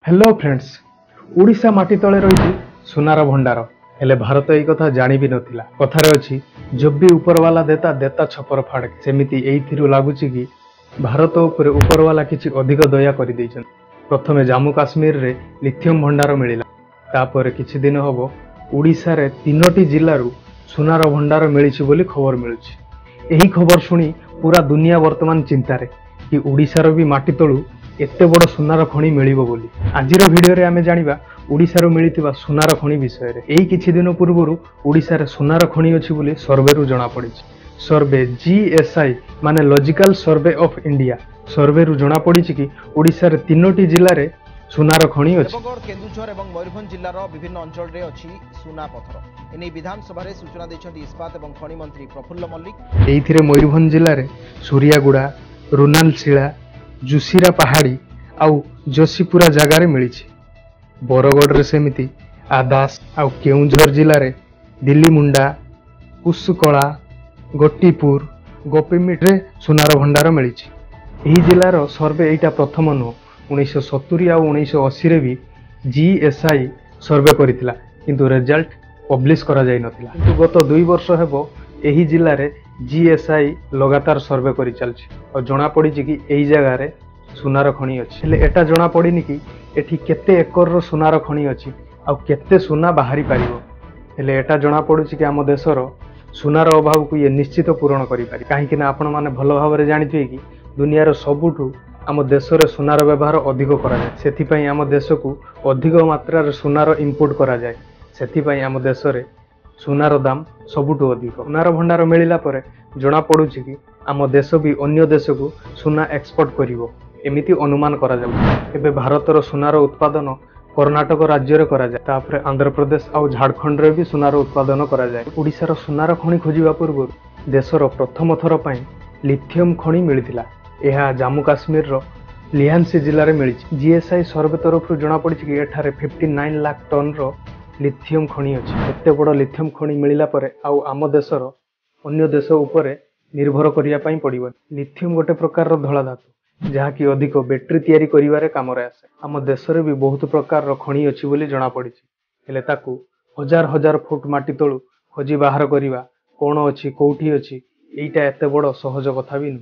Hello friends. Odisha माटी तले रही सुनार भंडार हेले भारत एक कथा जानी भी नथिला। कथारे अछि जब भी ऊपर वाला देता देता छपर फाड़। सेमिति एइथिरु लागुछि कि भारत ऊपर ऊपर वाला किछि अधिक दया करि दैछन। प्रथमे जम्मू काश्मीर रे लिथियम भंडार मिलिला। तापर किछि दिन हबो ओडिशा रे 3टी जिल्लारु सुनार भंडार मिलिछि बोली खबर मिलुछि। एही खबर सुनी पूरा दुनिया वर्तमान चिंतारे कि ओडिशार भी माटी तळु एते बड़ सुनार खଣି मिलिबो बोली। आजिर भिडियो रे आमे जानिबा ओडिशार मिलिथिबा सुनार खଣି विषय रे। एही किछि दिन पूर्वरु ओडिशा रे सुनार खଣି अछि बोली सर्वेरु जणा पडिछि। सर्वे जीएसआई माने लॉजिकल सर्वे ऑफ इंडिया सर्वेरु जणा पडिछि कि ओडिशा रे 3टी जिल्ला रे सुनार खଣି अछि। देवगढ़, केन्दुझर एवं मयूरभंज जिल्लार विभिन्न अंचल रे अछि सुना पथर। एने विधानसभा रे सूचना दैछन्ति इस्पात एवं खଣି मंत्री प्रफुल्ल मल्लिक। एइथिरे मयूरभंज जिल्ला रे सूर्यागुड़ा, रुनालशिला, जुसिरा पहाड़ी आउ जोशीपुरा जगार मिली। बरगढ़ रे सेमिति आदास आउ केउंझर जिल्ला रे दिल्ली मुंडा, कुसुकला, गोटीपुर, गोपीमिठ रे सुनार भंडार मिली। एही जिल्लार सर्वे एटा प्रथम नुह। 1970 आउ 1980 रे भी जीएसआई सर्वे करिथिला किंतु रिजल्ट पब्लिश करा जाय नथिला। किंतु गत 2 वर्ष हेबो एही जिल्ला रे जीएसआई लगातार सर्वे करि चलछि और जणा पड़ी कि एही जगह रे सुनार खणी अछि। हेले एटा जणा पड़िनी कि एठी केते एकर रो सुनार खणी अछि आ केते सुना बाहरी पारिबो। हेले एटा जणा पडुछि कि आम देशर सुनार अभाव को ये निश्चित पूरण करि पारि। काहे कि ना आपण माने भलो भाबरे जानिथिबे कि दुनियार सबुठु आम देशरे सुनार व्यवहार अधिक करा जाय। सेथि पई आम देश को अधिक मात्रा रे सुनार इंपोर्ट करा जाय। सेथि पई आम देशरे सुनार दाम सबुठु अधिक। सुनार भंडार मिलिला परे जणा पडुछि कि आम देश भी अन्य देश को सुना एक्सपोर्ट करिवो एमिति अनुमान करा जाय। एबे भारतर सुनार उत्पादन कर्णाटक राज्य रे करा जाय। तापरे आंध्र प्रदेश आउ झारखंड रे भी सुनार उत्पादन करा जाय। ओडिशार सुनार खଣି खोजिबा पूर्व देशर प्रथम थर पई लिथियम खଣି मिलिथिला। एहा जम्मू काश्मीर रो लिहानसी जिल्ला रे मिली। जीएसआई सर्वे तरफ जणा पडिछि कि एठारे 59 लाख टन रो लिथियम खଣି अछि। एते बड़ लिथियम खଣି मिलिला परे आउ आम देशर अन्य देश उपरे निर्भर करिया पई पडिबो। लिथियम गोटे प्रकार रो धला धातु जहा कि अधिक बैटरी तयारी करिवारे कामरे आसे। आम देश रे भी बहुत प्रकार रो खणी अछि बोली जणा पडिछि। हेले ताकू हजार हजार फुट माटी तळु खोजी बाहर करिवा कोन अछि कोठी अछि एइटा एते बड़ सहज कथा भी नु।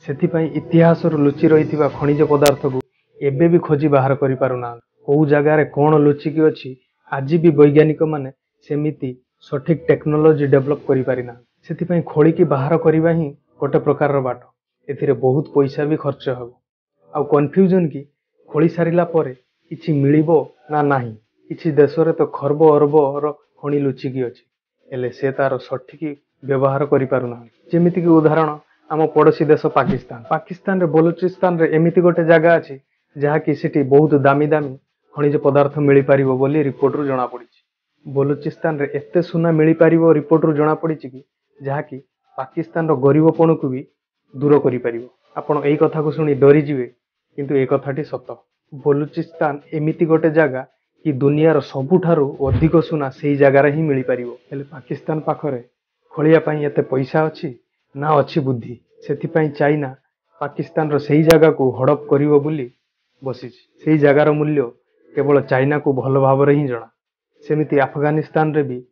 सेथि पई इतिहास रो लुचि रहिथिबा खनिज पदार्थ को एबे भी खोजी बाहर करि पारुना। को जगह रे कोन लुचि कि अछि आज भी वैज्ञानिक माने सेमिति सठिक टेक्नोलॉजी डेवलप करि पारिना। सेथि पई खोली की बाहर करिवा ही गोटे प्रकार रो बाट। एथिरे बहुत पैसा भी खर्च हबो आ कंफ्यूजन कि खोली सारिला परे किछि मिलिबो ना नाही। किछि देश रे तो खरब अरब रो खणी लुचि कि अछि एले से तार सठिक व्यवहार करि पारुना। जेमिति कि उदाहरण आम पड़ोसी देश पाकिस्तान रे बलूचिस्तान रे एमिति गोटे जगह अछि जहा कि सिटी बहुत दामी दामी खनिज पदार्थ मिली पारिबो बोली रिपोर्ट रु जणा पडिछि। बलूचिस्तान रे एते सुना मिली पारिबो रिपोर्ट रु जणा पडिछि कि जहा कि पाकिस्तान रो गरीबपण को भी दूर करि पारिबो। आपण एई कथा को सुनी डरी जिवे किंतु ए कथाटी सत। बलूचिस्तान एमिति गोटे जगह कि दुनियार सबुठारु अधिक सुना सेही जगह रे ही मिली पारिबो। हेले पाकिस्तान पाखरे खोलिया पई एते पैसा अछि ना अछि बुद्धि। सेथि पई चाइना पाकिस्तान रो सेही जगह को हड़प करिवो बोली बसिछि। सेही जगार मूल्य केवल चाइना को भल भाबरे ही जणा। सेमिति अफगानिस्तान रे भी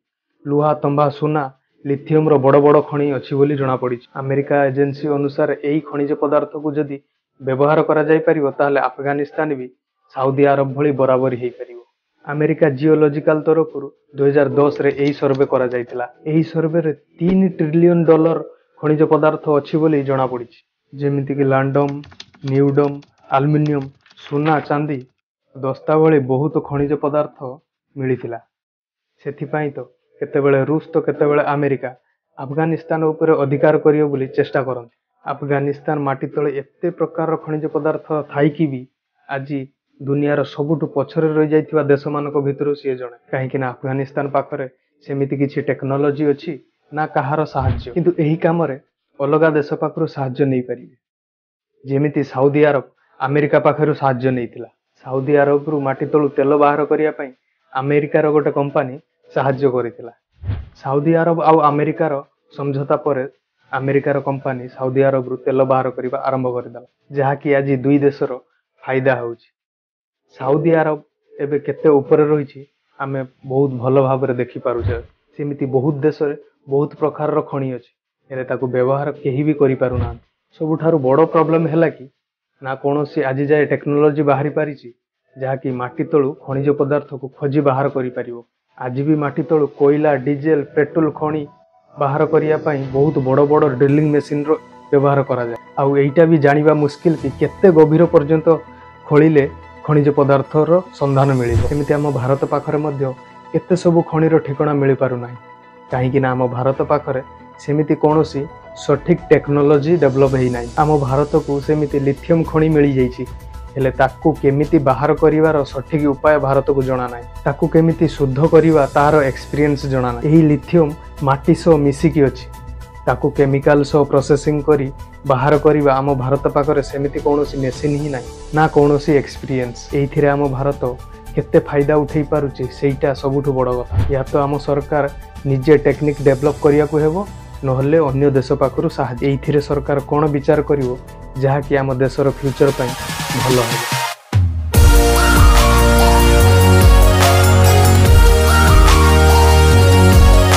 लुहा तंबा सुना लिथियम रो बड़ बड़ खणी अछि बोली जणा पडिछि। अमेरिका एजेंसी अनुसार एही खनिज पदार्थ को जदि व्यवहार करा जाय परिबो ताहले अफगानिस्तान भी सऊदी अरब भली बराबरी हेई परिबो। अमेरिका जियोलॉजिकल तरफरु 2010 रे एही सर्वे करा जायतिला। एही सर्वे रे $3 ट्रिलियन खनिज पदार्थ अछि बोली जणा पडिछि। जेमिति कि लांडम, न्यूडम, एल्युमिनियम, सोना, चांदी, दस्ता भली बहुत खनिज पदार्थ मिलिथिला। सेथि पई तो केतेबेले रूस तो केतेबेले अमेरिका अफगानिस्तान ऊपर अधिकार करियो बोली चेष्टा करନ୍ତି। अफगानिस्तान माटी तळे एते प्रकार खनिज पदार्थ थाई कि भी आज दुनियार सबुठु पछरे रहि जायथिबा देश मानक भितरु सिए जणे। काहे कि ना अफगानिस्तान पाखरे सेमिति किछि टेक्नोलॉजी अछि ना कहार साहाय्य। किंतु एही कामरे अलगा देश पाखरु साहाय्य नै परिबे। जेमिति सऊदी अरब अमेरिका पाखरु साहाय्य नैतिला। सऊदी अरब रु माटी तळु तेल बाहर करिया पई अमेरिकार गोटे कंपनी साहाय्य करितिला। सऊदी अरब आउ अमेरिकार समझौता परे अमेरिकार कंपनी सऊदी अरब रु तेल बाहर करिबा आरंभ करिदला जहा कि आज दुई देशर फायदा होउछि। ସାଉଦି ଆରବ ଏବେ କେତେ ଉପରେ ରହିଛି ଆମେ ବହୁତ ଭଲ ଭାବରେ ଦେଖିପାରୁଛେ। ସେମିତି ବହୁତ ଦେଶରେ ବହୁତ ପ୍ରକାରର ଖଣି ଅଛି, ହେଲେ ତାକୁ ବ୍ୟବହାର କେହି ବି କରିପାରୁନାହାନ୍ତି। ସବୁଠାରୁ ବଡ଼ ପ୍ରୋବ୍ଲେମ୍ ହେଲା କି ନା କୌଣସି ଆଜି ଯାଏ ଟେକ୍ନୋଲୋଜି ବାହାରି ପାରିଛି ଯାହାକି ମାଟି ତଳୁ ଖଣିଜ ପଦାର୍ଥକୁ ଖୋଜି ବାହାର କରିପାରିବ। ଆଜି ବି ମାଟି ତଳୁ କୋଇଲା, ଡିଜେଲ, ପେଟ୍ରୋଲ ଖଣି ବାହାର କରିବା ପାଇଁ ବହୁତ ବଡ଼ ବଡ଼ ଡ୍ରିଲିଂ ମେସିନ୍ର ବ୍ୟବହାର କରାଯାଏ। ଆଉ ଏଇଟା ବି ଜାଣିବା ମୁସ୍କିଲ କି କେତେ ଗଭୀର ପର୍ଯ୍ୟନ୍ତ ଖୋଳିଲେ ଖଣିଜ ପଦାର୍ଥର ସନ୍ଧାନ ମିଳିବ। ସେମିତି ଆମ ଭାରତ ପାଖରେ ମଧ୍ୟ କେତେ ସବୁ ଖଣିର ଠିକଣା ମିଳିପାରୁନାହିଁ, କାହିଁକିନା ଆମ ଭାରତ ପାଖରେ ସେମିତି କୌଣସି ସଠିକ୍ ଟେକ୍ନୋଲୋଜି ଡେଭଲପ୍ ହେଇନାହିଁ। ଆମ ଭାରତକୁ ସେମିତି ଲିଥିୟମ୍ ଖଣି ମିଳିଯାଇଛି, ହେଲେ ତାକୁ କେମିତି ବାହାର କରିବାର ସଠିକ୍ ଉପାୟ ଭାରତକୁ ଜଣା ନାହିଁ। ତାକୁ କେମିତି ଶୁଦ୍ଧ କରିବା ତାର ଏକ୍ସପିରିଏନ୍ସ ଜଣା ନାହିଁ। ଏହି ଲିଥିୟମ୍ ମାଟି ସହ ମିଶିକି ଅଛି, ତାକୁ କେମିକାଲ ସହ ପ୍ରୋସେସିଂ କରି ବାହାର କରିବା ଆମ ଭାରତ ପାଖରେ ସେମିତି କୌଣସି ମେସିନ୍ ହିଁ ନାହିଁ, ନା କୌଣସି ଏକ୍ସପିରିଏନ୍ସ। ଏଇଥିରେ ଆମ ଭାରତ କେତେ ଫାଇଦା ଉଠେଇ ପାରୁଛି ସେଇଟା ସବୁଠୁ ବଡ଼ କଥା। ଏହା ତ ଆମ ସରକାର ନିଜେ ଟେକ୍ନିକ୍ ଡେଭଲପ୍ କରିବାକୁ ହେବ, ନହେଲେ ଅନ୍ୟ ଦେଶ ପାଖରୁ ସାହାଯ୍ୟ। ଏଇଥିରେ ସରକାର କ'ଣ ବିଚାର କରିବ ଯାହାକି ଆମ ଦେଶର ଫ୍ୟୁଚର ପାଇଁ ଭଲ ହେବ।